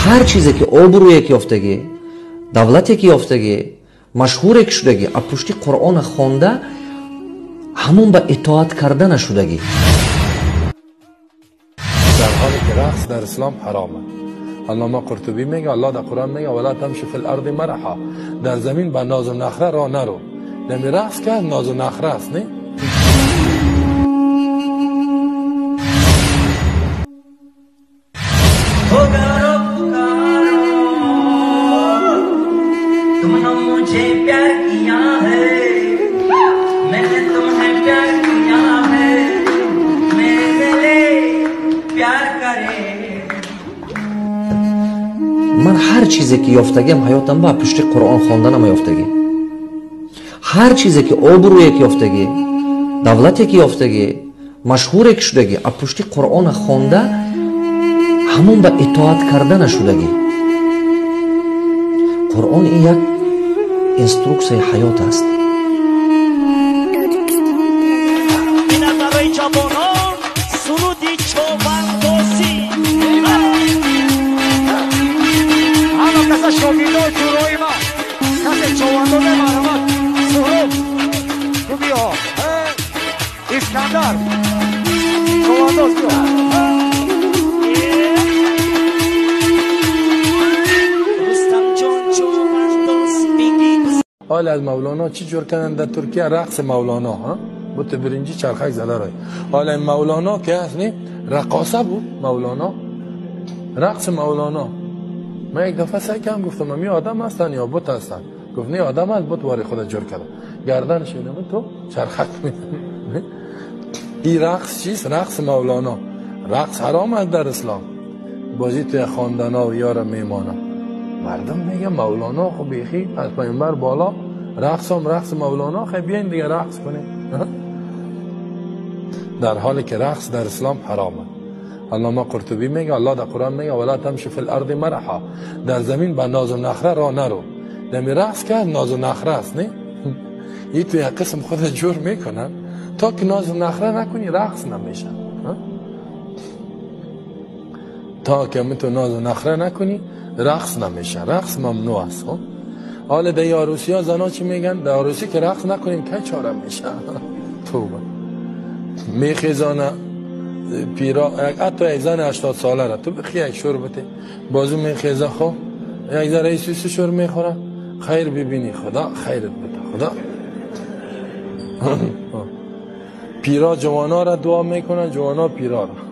هر چیزی که آبرویی که یافتگی، دولتی که یافتگی، مشهوری که شدگی، از پشت قرآن خوانده همون به اطاعت کردن شدگی. در حالی که رقص در اسلام حرامه. علامه قرطبی میگه، الله در قرآن میگه ولا تمشی فی الارض مرحا، در زمین با ناز و نخره راه نرو. نمی رقص که ناز و نخره است، نه؟ तुमने मुझे प्यार किया है, मैंने तुम्हें प्यार किया है, मेरे लिए प्यार करे. من هر چیزی که یافتگیم حیاتم با پشت قرآن خواندنم یافتگی. هر چیزی که آبرویی که یافتگی، دولتی که یافتگی، مشهوری که شدگی، از پشت قرآن خوانده همون به اطاعت کردن شدگی. قرآن این یک اینستروکسیون حیات است. این برای جوانان سرودی چوبندوسی. همه کسا شاگردای جورای ما کسی چوبندو نمارمد سرود خوبی ها اسکندر چوبندوز بیا. حال از مولانا چی جور کردن در ترکیه؟ رقص مولانا ها بوت برنجی چرخک زده رای. حال مولانا که هست نی رقاصه بود مولانا، رقص مولانا. من یک دفعه سعی کردم گفتم می آدم هستن یا بت هستن؟ گفت نه آدم هست، بت واری خود جور کرده. گردنش اینه تو چرخک میزنه. این رقص چیست؟ رقص مولانا. رقص حرام است در اسلام. بازی توی خواندنا و یار میمانه. مردم میگه مولانا خب بیخی از پیامبر بالا، رقص هم رقص مولانا، خب بیاین دیگه رقص کنیم. در حالی که رقص در اسلام حرامه. علامه قرطبی میگه، الله در قرآن میگه ولا تمشی فی الارض مرحا، در زمین با ناز و نخره راه نرو. نمی رقص که ناز و نخره است، نه؟ این توی قسم خود جور میکنن. تا که ناز و نخره نکنی رقص نمیشه. تا که تو ناز و نخره نکنی رقص نمیشه. رقص ممنوع است. حالا در عروسی ها زنا چی میگن؟ در عروسی که رقص نکنیم که چاره میشه؟ توبه. میخیزانه پیرا حتی یک زن 80 ساله را تو بخی یک شربته بازو میخیزه، خب یک ذره سوسو شور میخوره، خیر ببینی خدا خیرت بده خدا. پیرا جوانا را دعا میکنن، جوانا پیرا را.